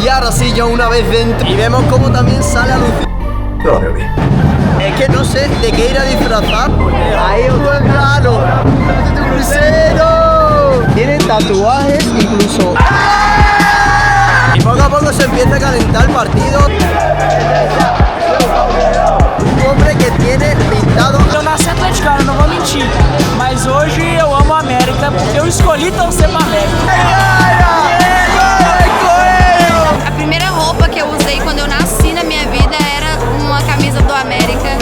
Y ahora sí, ya una vez dentro. Y vemos cómo también sale a lucir. Yo lo veo bien. Es que no sé de qué ir a disfrazar. Ahí otro hermano. ¡Crucero! Tiene tatuajes incluso. Y poco a poco se empieza a calentar el partido. Un hombre que tiene pintado. Eu nasci atleticano, não vou mentir. Mas hoje eu amo a América porque eu escolhi torcer pra América. A primeira roupa que eu usei quando eu nasci na minha vida era uma camisa do América.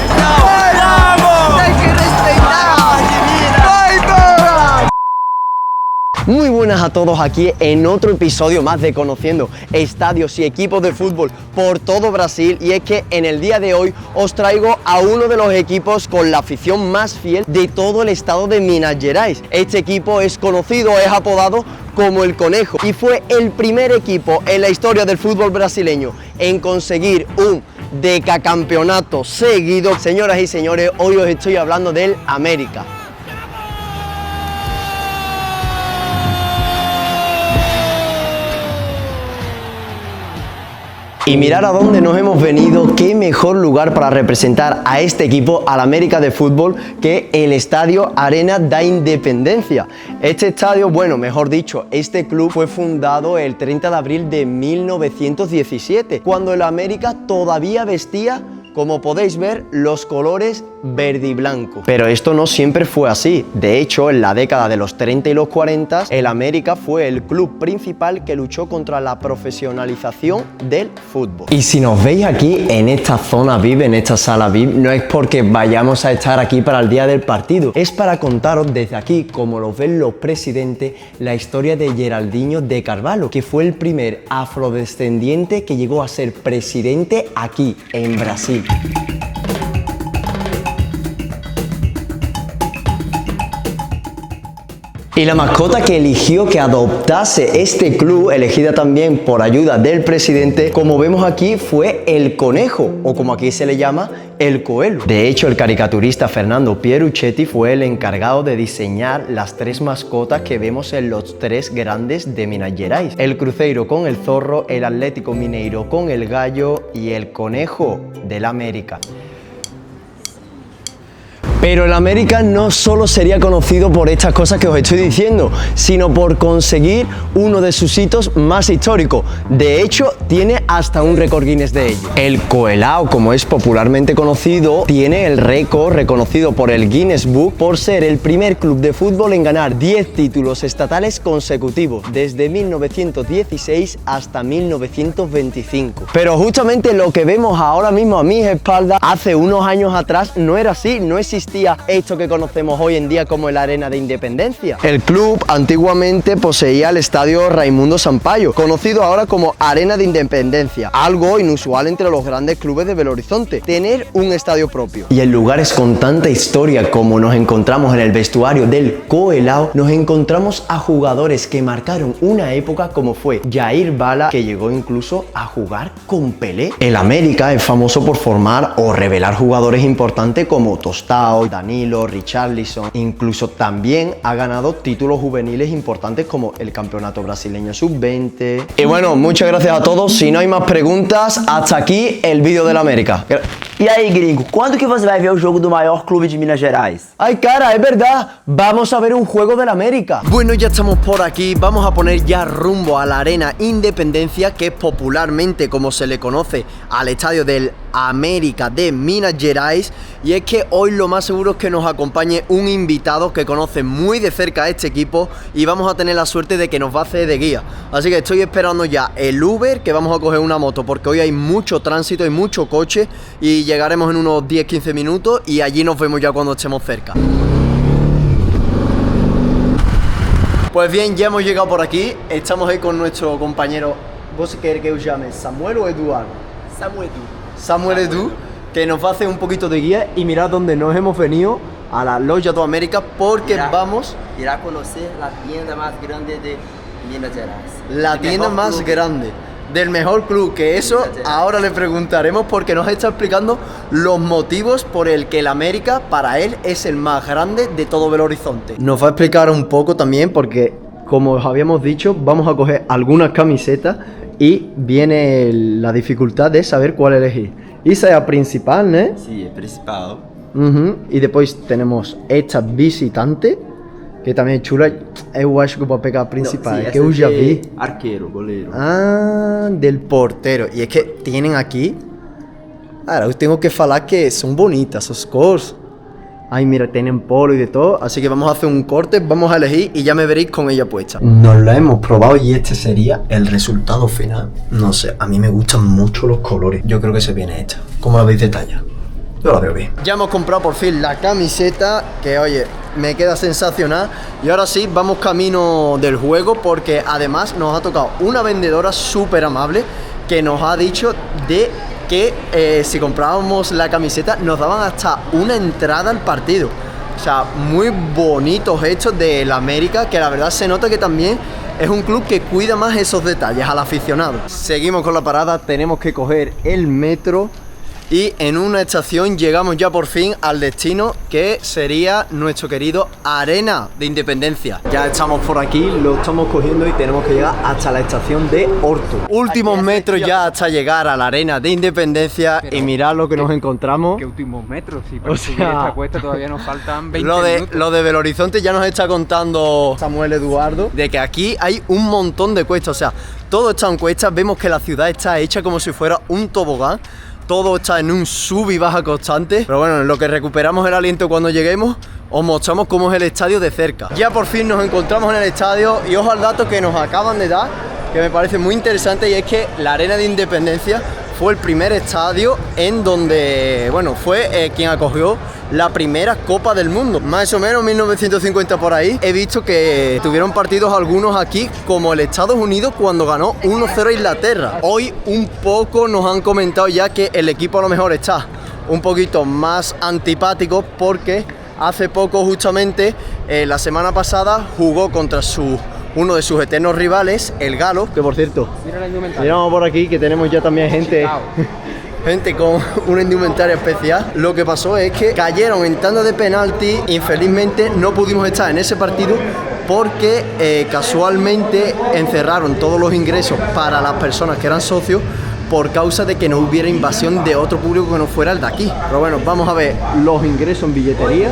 ¡Hay que respetar! Muy buenas a todos aquí en otro episodio más de Conociendo Estadios y Equipos de Fútbol por todo Brasil. Y es que en el día de hoy os traigo a uno de los equipos con la afición más fiel de todo el estado de Minas Gerais. Este equipo es conocido, es apodado como el Conejo y fue el primer equipo en la historia del fútbol brasileño en conseguir un decacampeonato seguido. Señoras y señores, hoy os estoy hablando del América. Y mirar a dónde nos hemos venido, qué mejor lugar para representar a este equipo, al América de fútbol, que el Estadio Arena da Independencia. Este estadio, bueno, mejor dicho, este club fue fundado el 30 de abril de 1917, cuando el América todavía vestía, como podéis ver, los colores verde y blanco. Pero esto no siempre fue así. De hecho, en la década de los 30 y los 40, el América fue el club principal que luchó contra la profesionalización del fútbol. Y si nos veis aquí en esta zona VIP, en esta sala VIP, no es porque vayamos a estar aquí para el día del partido, es para contaros desde aquí, como lo ven los presidentes, la historia de Geraldinho de Carvalho, que fue el primer afrodescendiente que llegó a ser presidente aquí en Brasil. Y la mascota que eligió que adoptase este club, elegida también por ayuda del presidente, como vemos aquí, fue el conejo, o como aquí se le llama, el coelho. De hecho, el caricaturista Fernando Pieruccetti fue el encargado de diseñar las tres mascotas que vemos en los tres grandes de Minas Gerais: el Cruzeiro con el zorro, el Atlético Mineiro con el gallo y el conejo del América. Pero el América no solo sería conocido por estas cosas que os estoy diciendo, sino por conseguir uno de sus hitos más históricos. De hecho, tiene hasta un récord Guinness de ello. El Coelho, como es popularmente conocido, tiene el récord reconocido por el Guinness Book por ser el primer club de fútbol en ganar 10 títulos estatales consecutivos, desde 1916 hasta 1925. Pero justamente lo que vemos ahora mismo a mis espaldas, hace unos años atrás no era así, no existía esto que conocemos hoy en día como el Arena de Independencia. El club antiguamente poseía el estadio Raimundo Sampaio, conocido ahora como Arena de Independencia, algo inusual entre los grandes clubes de Belo Horizonte, tener un estadio propio. Y en lugares con tanta historia como nos encontramos en el vestuario del Coelho, nos encontramos a jugadores que marcaron una época, como fue Jair Bala, que llegó incluso a jugar con Pelé. El América es famoso por formar o revelar jugadores importantes como Tostão, Danilo, Richarlison. Incluso también ha ganado títulos juveniles importantes como el Campeonato Brasileño Sub-20. Y bueno, muchas gracias a todos. Si no hay más preguntas, hasta aquí el vídeo del América. E aí, gringo, quando que você vai ver o jogo do maior clube de Minas Gerais? Ay, cara, es verdad. Vamos a ver un juego del América. Bueno, ya estamos por aquí. Vamos a poner ya rumbo a la Arena Independencia, que es popularmente como se le conoce al estadio del América de Minas Gerais. Y es que hoy lo más seguro es que nos acompañe un invitado que conoce muy de cerca a este equipo y vamos a tener la suerte de que nos va a hacer de guía. Así que estoy esperando ya el Uber, que vamos a coger una moto porque hoy hay mucho tránsito y mucho coche, y llegaremos en unos 10-15 minutos y allí nos vemos ya cuando estemos cerca. Pues bien, ya hemos llegado por aquí. Estamos ahí con nuestro compañero. ¿Vos querés que os llame Samuel o Eduardo? Samuel Edu, que nos va a hacer un poquito de guía. Y mirad dónde nos hemos venido, a la Loja do América, porque vamos a ir a conocer la tienda más grande de Minas Gerais. La tienda más grande del mejor club, que eso ahora le preguntaremos, porque nos está explicando los motivos por el que el América para él es el más grande de todo Belo Horizonte. Nos va a explicar un poco también porque, como os habíamos dicho, vamos a coger algunas camisetas y viene la dificultad de saber cuál elegir. Esa es la principal, ¿no? Sí, el principal. Y después tenemos esta visitante, que también es chula. Eu acho que voy a pegar la principal, es que yo ya vi. Arquero, goleiro. Ah, del portero. Y es que tienen aquí... Ahora, os tengo que falar que son bonitas, of course. Ay, mira, tienen polo y de todo. Así que vamos a hacer un corte, vamos a elegir y ya me veréis con ella puesta. Nos la hemos probado y este sería el resultado final. No sé, a mí me gustan mucho los colores. Yo creo que se viene esta. ¿Cómo la veis de talla? Yo la veo bien. Ya hemos comprado por fin la camiseta, que oye, me queda sensacional. Y ahora sí, vamos camino del juego, porque además nos ha tocado una vendedora súper amable que nos ha dicho de que si comprábamos la camiseta nos daban hasta una entrada al partido. O sea, muy bonitos hechos del América, que la verdad se nota que también es un club que cuida más esos detalles al aficionado. Seguimos con la parada, tenemos que coger el metro y en una estación llegamos ya por fin al destino, que sería nuestro querido Arena de Independencia. Ya estamos por aquí, lo estamos cogiendo y tenemos que llegar hasta la estación de Horto. Últimos metros ya hasta llegar a la Arena de Independencia. Pero, y mirad lo que nos encontramos. ¿Qué últimos metros? Sí, para subir esta cuesta todavía nos faltan 20 minutos. Lo de Belo Horizonte ya nos está contando Samuel Eduardo, de que aquí hay un montón de cuestas. O sea, todo está en cuestas. Vemos que la ciudad está hecha como si fuera un tobogán. Todo está en un sub y baja constante. Pero bueno, en lo que recuperamos el aliento cuando lleguemos, os mostramos cómo es el estadio de cerca. Ya por fin nos encontramos en el estadio y ojo al dato que nos acaban de dar, que me parece muy interesante, y es que la Arena de Independencia fue el primer estadio en donde, bueno, fue quien acogió la primera Copa del Mundo. Más o menos 1950 por ahí. He visto que tuvieron partidos algunos aquí, como el Estados Unidos cuando ganó 1-0 a Inglaterra. Hoy un poco nos han comentado ya que el equipo a lo mejor está un poquito más antipático, porque hace poco justamente, la semana pasada, jugó contra uno de sus eternos rivales, el Galo, que por cierto, miramos por aquí que tenemos ya también gente con una indumentaria especial. Lo que pasó es que cayeron en tanda de penalti. Infelizmente no pudimos estar en ese partido porque casualmente encerraron todos los ingresos para las personas que eran socios, por causa de que no hubiera invasión de otro público que no fuera el de aquí. Pero bueno, vamos a ver los ingresos en billetería.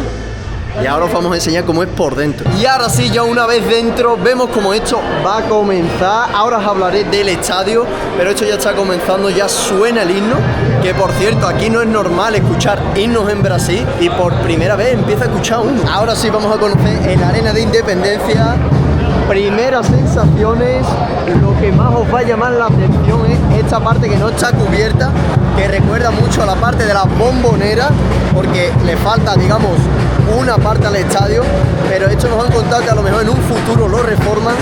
Y ahora os vamos a enseñar cómo es por dentro. Y ahora sí, ya una vez dentro, vemos cómo esto va a comenzar. Ahora os hablaré del estadio, pero esto ya está comenzando, ya suena el himno. Que por cierto, aquí no es normal escuchar himnos en Brasil, y por primera vez empieza a escuchar uno. Ahora sí vamos a conocer el Arena de Independencia. Primeras sensaciones. Lo que más os va a llamar la atención es esta parte que no está cubierta, que recuerda mucho a la parte de la Bombonera, porque le falta, digamos, una parte al estadio, pero esto nos han contado que a lo mejor en un futuro lo reforman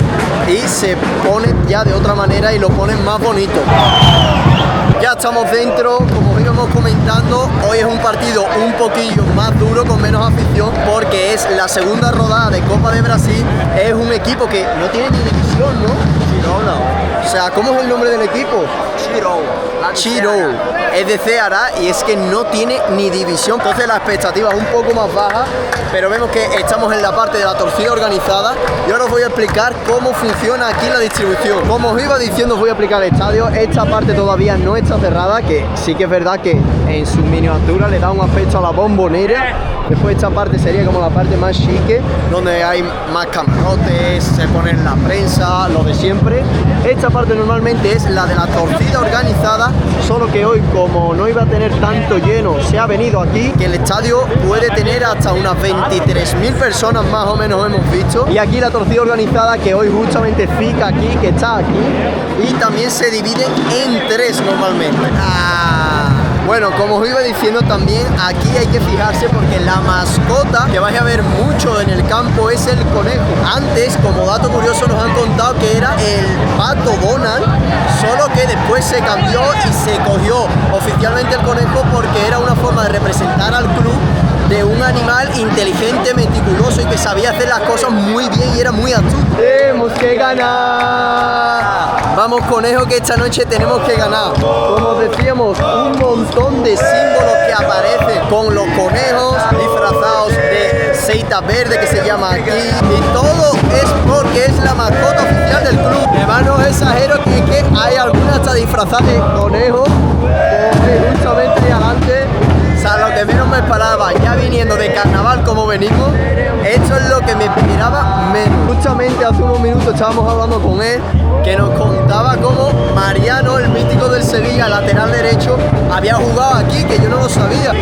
y se pone ya de otra manera y lo ponen más bonito. Ya estamos dentro, como íbamos comentando, hoy es un partido un poquillo más duro, con menos afición, porque es la segunda rodada de Copa de Brasil. Es un equipo que no tiene ni división, ¿no? Girona. O sea, ¿cómo es el nombre del equipo? Chiro. Es de Ceará y es que no tiene ni división. Entonces la expectativa es un poco más baja, pero vemos que estamos en la parte de la torcida organizada y ahora os voy a explicar cómo funciona aquí la distribución. Como os iba diciendo, os voy a explicar el estadio. Esta parte todavía no está cerrada, que sí que es verdad que en su miniatura le da un aspecto a la Bombonera. Después esta parte sería como la parte más chique, donde hay más camarotes, se pone la prensa, lo de siempre. Esta parte normalmente es la de la torcida organizada, solo que hoy, como no iba a tener tanto lleno, se ha venido aquí, que el estadio puede tener hasta unas 23.000 personas más o menos, hemos visto. Y aquí la torcida organizada, que hoy justamente fica aquí, que está aquí, y también se dividen en tres normalmente. Bueno, como os iba diciendo, también aquí hay que fijarse, porque la mascota que vais a ver mucho en el campo es el conejo. Antes, como dato curioso, nos han contado que era el pato Donald, solo que después se cambió y se cogió oficialmente el conejo, porque era una forma de representar al club de un animal inteligente, meticuloso y que sabía hacer las cosas muy bien y era muy astuto. ¡Tenemos que ganar! Vamos, conejo, que esta noche tenemos que ganar. Como os decíamos, un montón de símbolos que aparecen con los conejos disfrazados de camiseta verde que se llama aquí. Y todo es porque es la mascota oficial del club. Además no exagero que hay algunas hasta disfrazadas de conejo, justamente ahí adelante. O sea, lo que menos me esperaba, ya viniendo de carnaval como venimos, esto es lo que me esperaba menos. Justamente hace unos minutos estábamos hablando con él, que nos contaba cómo Mariano, el mítico del Sevilla, lateral derecho, había jugado aquí, que yo no lo sabía.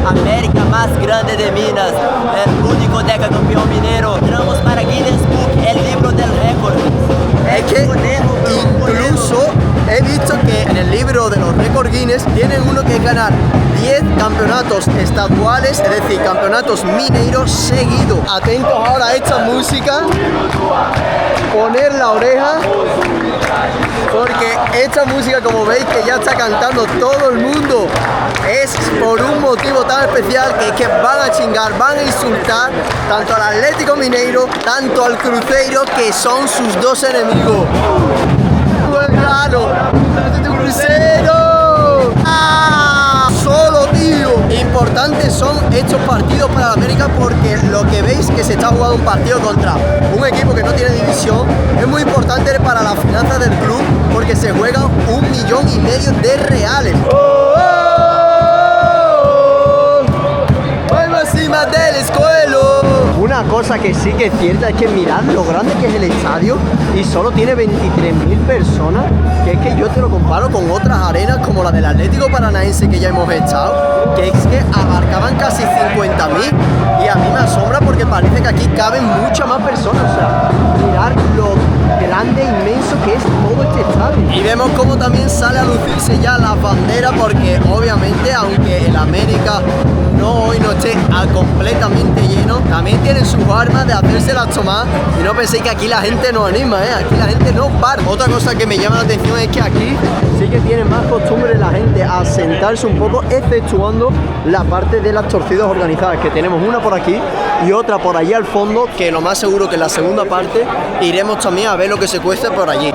América más grande de Minas, el único decacampeón minero. Entramos para Guinness Book, el libro del récord. Es que incluso he visto que en el libro de los récords Guinness tienen uno que ganar 10 campeonatos estaduales, es decir, campeonatos mineiros seguidos. Atentos ahora a esta música, poner la oreja, porque esta música, como veis que ya está cantando todo el mundo, es por un motivo tan especial que es que van a chingar, van a insultar tanto al Atlético Mineiro, tanto al Cruzeiro, que son sus dos enemigos. Claro, Cruzeiro. Solo tío. Importantes son estos partidos para la América porque lo que veis que se está jugando un partido contra un equipo que no tiene división es muy importante para las finanzas del club porque se juegan 1,5 millones de reales. Encima del escuelo. Una cosa que sí que es cierta es que mirad lo grande que es el estadio y solo tiene 23.000 personas, que es que yo te lo comparo con otras arenas como la del Atlético Paranaense que ya hemos estado, que es que abarcaban casi 50.000 y a mí me asombra porque parece que aquí caben muchas más personas. O sea, mirad lo grande, inmenso que es todo este estadio. Y vemos cómo también sale a lucirse ya la bandera porque obviamente aunque el América hoy no esté completamente lleno, también tienen sus armas de hacerse las tomadas y no penséis que aquí la gente no anima, aquí la gente no para. Otra cosa que me llama la atención es que aquí sí que tiene más costumbre la gente a sentarse un poco, exceptuando la parte de las torcidas organizadas, que tenemos una por aquí y otra por allí al fondo, que lo más seguro que en la segunda parte iremos también a ver lo que se cuesta por allí.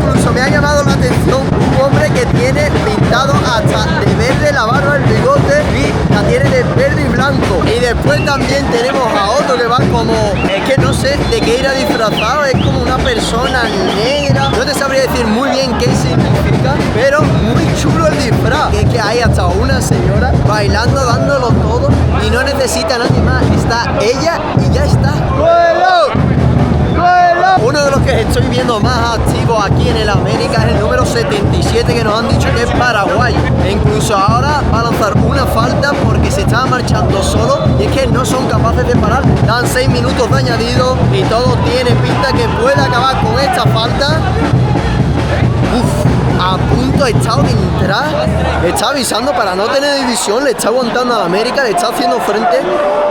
Incluso me ha llamado la atención un hombre que tiene pintado hasta de verde la barba, el bigote y la tiene de verde y blanco. Y después también tenemos a otro que va como, es que no sé de qué irá disfrazado, es como una persona negra. No te sabría decir muy bien qué significa, pero muy chulo el disfraz. Es que hay hasta una señora bailando, dándolo todo y no necesita a nadie más. Está ella y ya está. ¡Bueno! Uno de los que estoy viendo más activos aquí en el América es el número 77, que nos han dicho que es paraguayo. E incluso ahora va a lanzar una falta porque se estaba marchando solo y es que no son capaces de parar. Dan 6 minutos de añadido y todo tiene pinta que puede acabar con esta falta. A punto ha estado de entrar, está avisando para no tener división, le está aguantando a la América, le está haciendo frente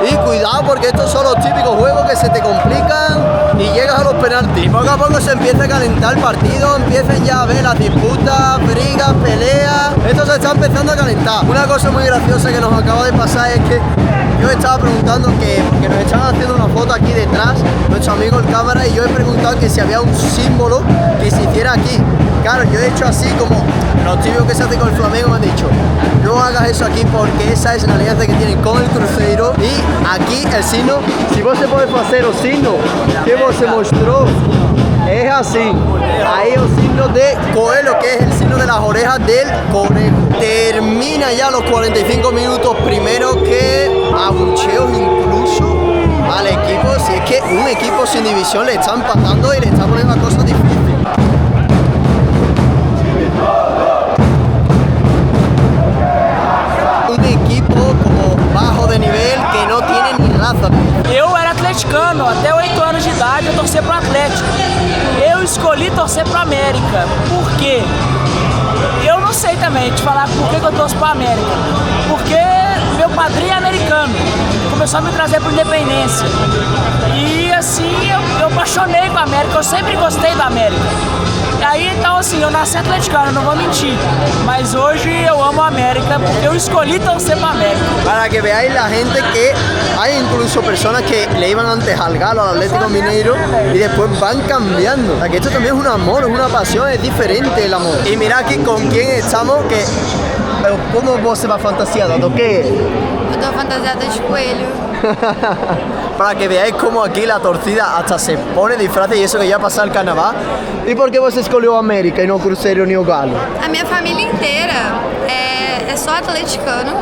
y cuidado porque estos son los típicos juegos que se te complican y llegas a los penaltis. Y poco a poco se empieza a calentar el partido, empiezan ya a ver las disputas, brigas, peleas, esto se está empezando a calentar. Una cosa muy graciosa que nos acaba de pasar es que yo estaba preguntando porque nos estaban haciendo una foto aquí detrás, nuestro amigo el cámara, y yo he preguntado que si había un símbolo que se hiciera aquí. Claro, yo he hecho así como los típicos que se hacen con el Flamengo, me han dicho no hagas eso aquí porque esa es la alianza que tienen con el Cruzeiro y aquí el signo, si vos se podés hacer el signo que vos se mostró, es así, ahí el signo de Coelho, que es el signo de las orejas del conejo. Termina ya los 45 minutos, primero que abucheos incluso al equipo, si es que un equipo sin división le está empatando y le está poniendo las cosas difíciles. Un equipo como bajo de nivel que no tiene ni raza. Eu era atleticano, até 8 anos de idade eu torcia pro Atlético. Eu escolhi torcer pro América. Por quê? Eu não sei também te falar por que eu torço pro América. Porque meu padrinho é americano, começou a me trazer pro Independência. E assim eu apaixonei com a América, eu sempre gostei da América. E Aí, então, assim, eu nasci atleticano, não vou mentir. Mas hoje eu amo a América porque eu escolhi torcer pra América. Para que veáis la gente que hay incluso personas que le iban antes al Galo, al Atlético Mineiro y después van cambiando. O sea, que esto también es un amor, es una pasión, es diferente el amor. Y mira aquí con quién estamos, que ¿cómo vos se va fantasiada? ¿Do qué? Eu tô fantasiada de coelho. Para que veáis cómo aquí la torcida hasta se pone disfraces y eso que ya pasa el carnaval. ¿Y por qué vos escolheu América e não Cruzeiro nem o Galo? A minha família inteira é só atleticano,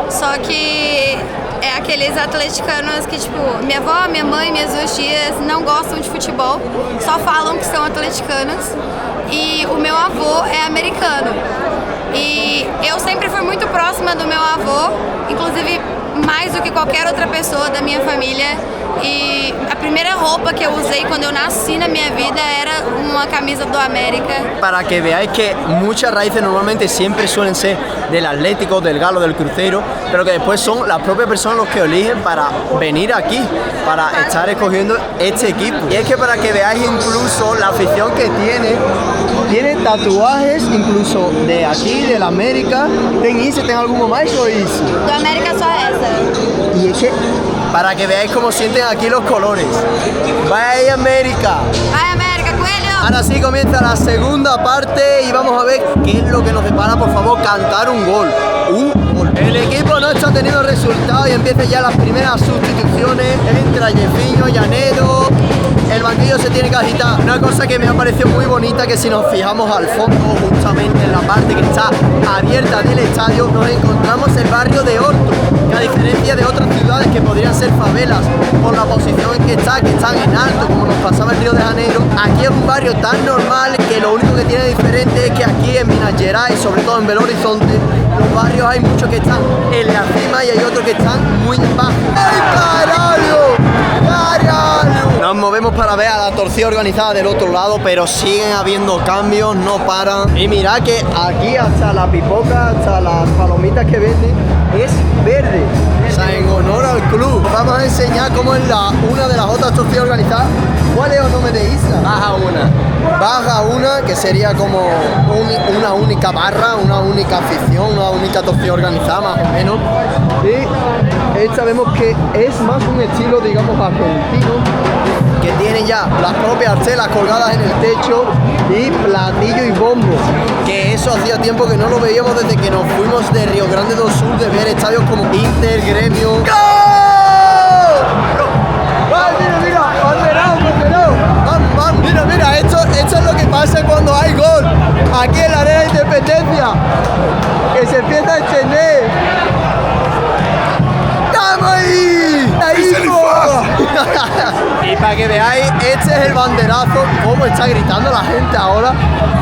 só que é aqueles atleticanos que, tipo, minha avó, minha mãe, minhas duas tias não gostam de futebol, só falam que são atleticanos, e o meu avô é americano. E eu sempre fui muito próxima do meu avô, inclusive mais do que qualquer outra pessoa da minha família. E a primeira roupa que eu usei quando eu nasci na minha vida era uma camisa do América. Para que veáis que muchas raíces normalmente siempre suelen ser del Atlético, del Galo, del Cruzeiro, pero que después son las propias personas los que eligen para venir aquí, para estar escogiendo este equipo. Y es que para que veáis incluso la afición que tiene tatuajes incluso de aquí, del América. ¿Ten isso? ¿Ten alguno más o isso? Do América só essa. Y es que para que veáis cómo sienten aquí los colores. ¡Vaya América! Vai América, coelho! Ahora sí comienza la segunda parte y vamos a ver qué es lo que nos depara. Por favor, cantar un gol. Un gol. El equipo no está teniendo resultados y empiezan ya las primeras sustituciones. Entra Jefinho, Llanedo. El banquillo se tiene que agitar. Una cosa que me ha parecido muy bonita, que si nos fijamos al fondo, justamente en la parte que está abierta del estadio, nos encontramos el barrio de Horto, que a diferencia de otras ciudades que podrían ser favelas por la posición en que están en alto, como nos pasaba en Río de Janeiro, aquí es un barrio tan normal que lo único que tiene diferente es que aquí en Minas Gerais, sobre todo en Belo Horizonte, los barrios hay muchos que están en la cima y hay otros que están muy bajo. ¡Ay, caralho! ¡Caralho! Nos movemos para ver a la torcida organizada del otro lado, pero siguen habiendo cambios, no paran. Y mirad que aquí hasta la pipoca, hasta las palomitas que venden, es verde. O sea, en honor al club. Vamos a enseñar cómo es una de las otras torcidas organizadas. ¿Cuál es el nombre de isla? Baja Una. Baja Una, que sería como una única barra, una única afición, una única torcida organizada más o menos. Y esta vemos que es más un estilo, digamos, argentino, que tienen ya las propias telas colgadas en el techo y platillo y bombo, que eso hacía tiempo que no lo veíamos desde que nos fuimos de Río Grande do Sul, de ver estadios como Inter, Gremio. ¡Gol! ¡Ay, mira, mira! ¡Banderado! ¡Vamos! Mira, esto es lo que pasa cuando hay gol aquí en la Arena de Independencia, que se empieza a extender. ¡Estamos ahí! ¡Ahí! Y para que veáis, este es el banderazo, cómo está gritando la gente ahora.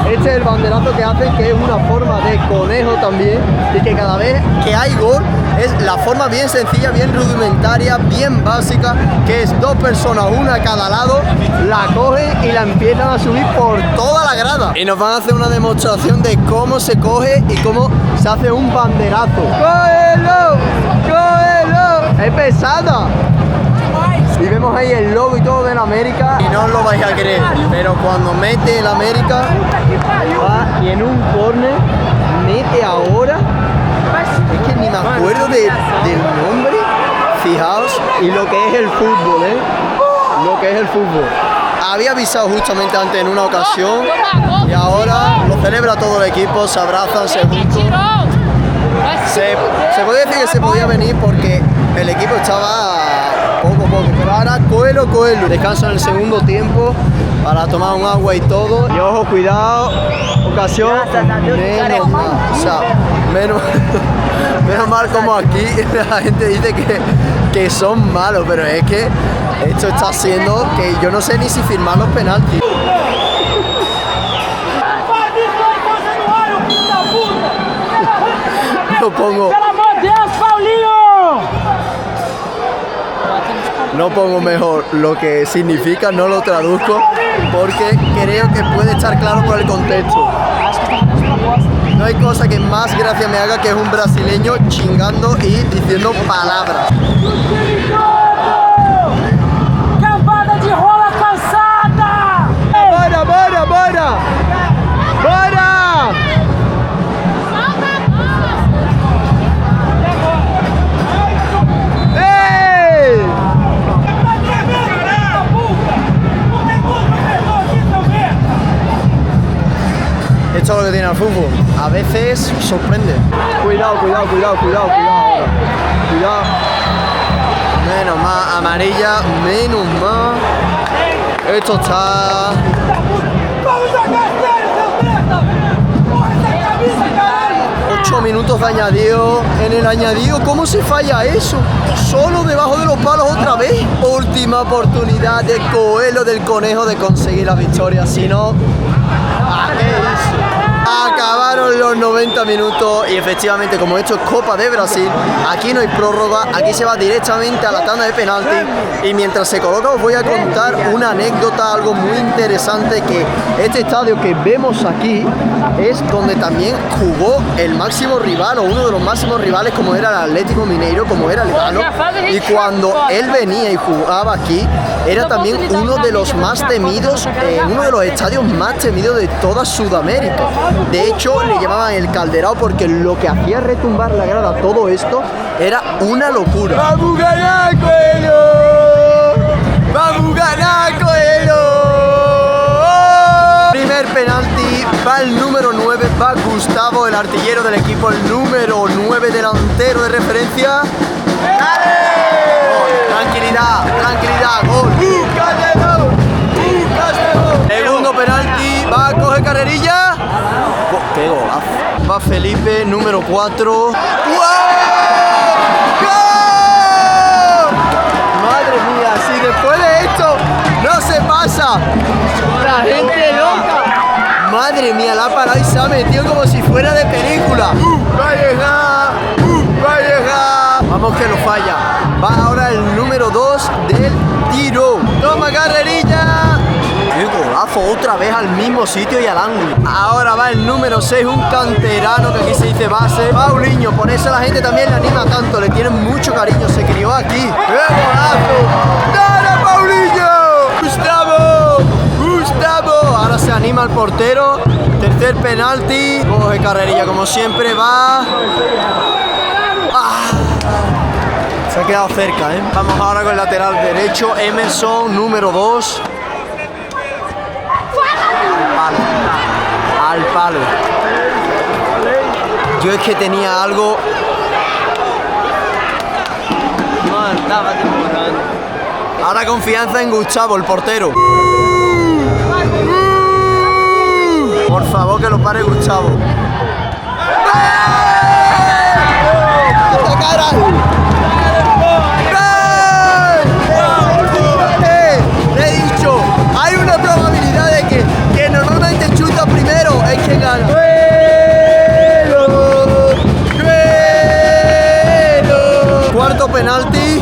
Este es el banderazo que hacen, que es una forma de conejo también, y que cada vez que hay gol es la forma bien sencilla, bien rudimentaria, bien básica, que es dos personas, una a cada lado, la cogen y la empiezan a subir por toda la grada. Y nos van a hacer una demostración de cómo se coge y cómo se hace un banderazo. ¡Cógelo! ¡Cógelo! ¡Es pesada! Y vemos ahí el logo y todo del América. Y no os lo vais a creer, pero cuando mete el América, va y en un córner mete ahora. Es que ni me acuerdo del nombre. Fijaos, y lo que es el fútbol, lo que es el fútbol. Había avisado justamente antes en una ocasión y ahora lo celebra todo el equipo, se abrazan, se juntan. Se puede decir que se podía venir porque el equipo estaba poco, pero ahora Coelho. Descansa en el segundo tiempo para tomar un agua y todo. Y ojo, cuidado, ocasión menos mal. O sea, menos mal como aquí la gente dice que son malos, pero es que esto está haciendo que yo no sé ni si firmar los penaltis. No pongo mejor lo que significa, no lo traduzco, porque creo que puede estar claro por el contexto. No hay cosa que más gracia me haga que es un brasileño chingando y diciendo palabras. Cambada de rola cansada! ¡Para! que tiene el fútbol. A veces sorprende. Cuidado. Menos mal, amarilla, menos mal. Esto está... 8 minutos de añadido. En el añadido, ¿cómo se falla eso? Solo debajo de los palos otra vez. Última oportunidad de Coelho del Conejo de conseguir la victoria. Si no, ¿qué hizo? Acabaron los 90 minutos y efectivamente, como esto es Copa de Brasil, aquí no hay prórroga, aquí se va directamente a la tanda de penalti. Y mientras se coloca os voy a contar una anécdota, algo muy interesante, que este estadio que vemos aquí es donde también jugó el máximo rival o uno de los máximos rivales, como era el Atlético Mineiro, como era el Galo. Y cuando él venía y jugaba aquí, era también uno de los más temidos, uno de los estadios más temidos de toda Sudamérica. De hecho, le llamaban el Calderao porque lo que hacía retumbar la grada, todo esto, era una locura. ¡Vamos a ganar, Coelho! ¡Vamos a ganar, Coelho! Primer penalti, va el número 9, va Gustavo, el artillero del equipo, el número 9, delantero de referencia. Tranquilidad, gol. Segundo penalti, va a coger carrerilla. ¡Qué golazo! Va Felipe, número 4. ¡Wow! ¡Gol! Madre mía, si después de esto no se pasa, la gente loca. Madre mía, la ha parado y se ha metido como si fuera de película. ¡Va a llegar! Vamos que lo falla. Va ahora el número 2 del tiro. ¡Toma carrerilla! ¡Qué golazo! Otra vez al mismo sitio y al ángulo. Ahora va el número 6, un canterano que aquí se dice base. Paulinho, por eso la gente también le anima tanto, le tienen mucho cariño, se crió aquí. ¡Qué golazo! ¡Dale, Paulinho! ¡Gustavo! Ahora se anima el portero. Tercer penalti. Coge carrerilla como siempre, va. Se ha quedado cerca, ¿eh? Vamos ahora con el lateral derecho, Emerson, número 2. Al palo. Yo es que tenía algo. No, estaba temporando. Ahora confianza en Gustavo, el portero. Por favor, que lo pare Gustavo. ¡Esta cara! Le he dicho, hay una probabilidad de que normalmente chuta primero, es que gana. Cuarto penalti.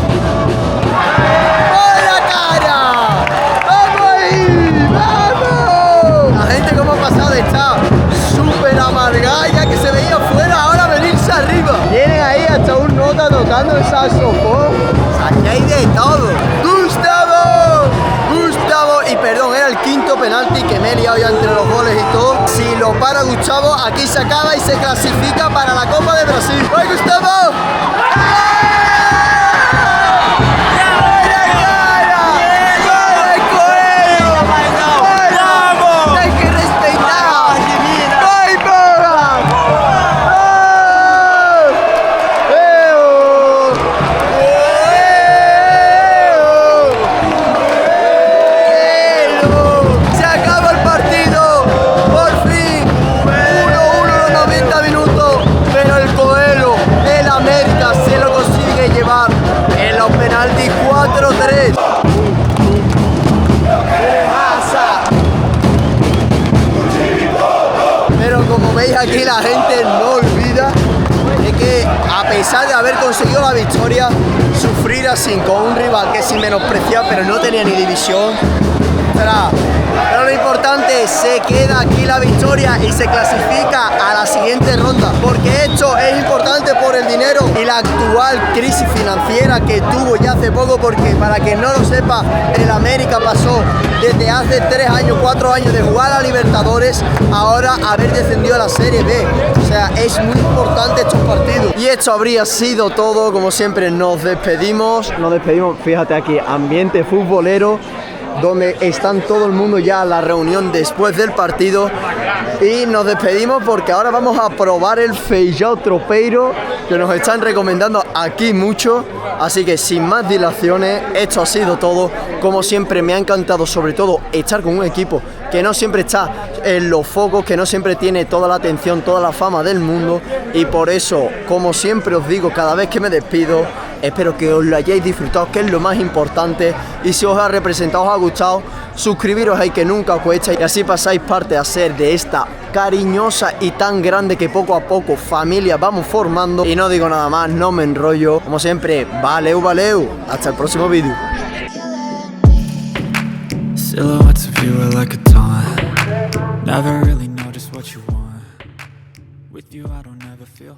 ¡Oh, la cara! ¡Vamos ahí! ¡Vamos! La gente como ha pasado está súper amargada, ya que se veía fuera, ahora venirse arriba. Tienen ahí hasta un nota tocando el saxofón. Aquí hay de todo. Gustavo, y perdón, era el quinto penalti que me he liado ya entre los goles y todo. Si lo para Gustavo, aquí se acaba y se clasifica para la Copa de Brasil. ¡Ay, Gustavo! Aquí la gente no olvida de que, a pesar de haber conseguido la victoria, sufrir así con un rival que sin menospreciar, pero no tenía ni división. Pero lo importante es se queda aquí la victoria y se clasifica a la siguiente ronda, porque esto es importante por el dinero y la actual crisis financiera que tuvo ya hace poco, porque para quien no lo sepa, el América pasó desde hace 3 años, 4 años de jugar a Libertadores, ahora haber descendido a la Serie B. O sea, es muy importante estos partidos. Y esto habría sido todo. Como siempre, nos despedimos, fíjate aquí, ambiente futbolero. donde están todo el mundo ya a la reunión después del partido. Y nos despedimos porque ahora vamos a probar el feijão tropeiro que nos están recomendando aquí mucho. Así que sin más dilaciones, esto ha sido todo. Como siempre me ha encantado sobre todo estar con un equipo que no siempre está en los focos, que no siempre tiene toda la atención, toda la fama del mundo. Y por eso, como siempre os digo cada vez que me despido, espero que os lo hayáis disfrutado, que es lo más importante. Y si os ha representado, os ha gustado, suscribiros ahí que nunca os cuesta. Y así pasáis parte a ser de esta cariñosa y tan grande que poco a poco familia vamos formando. Y no digo nada más, no me enrollo. Como siempre, valeu, valeu. Hasta el próximo vídeo. Silhouettes of you are like a taunt. Never really know just what you want. With you I don't ever feel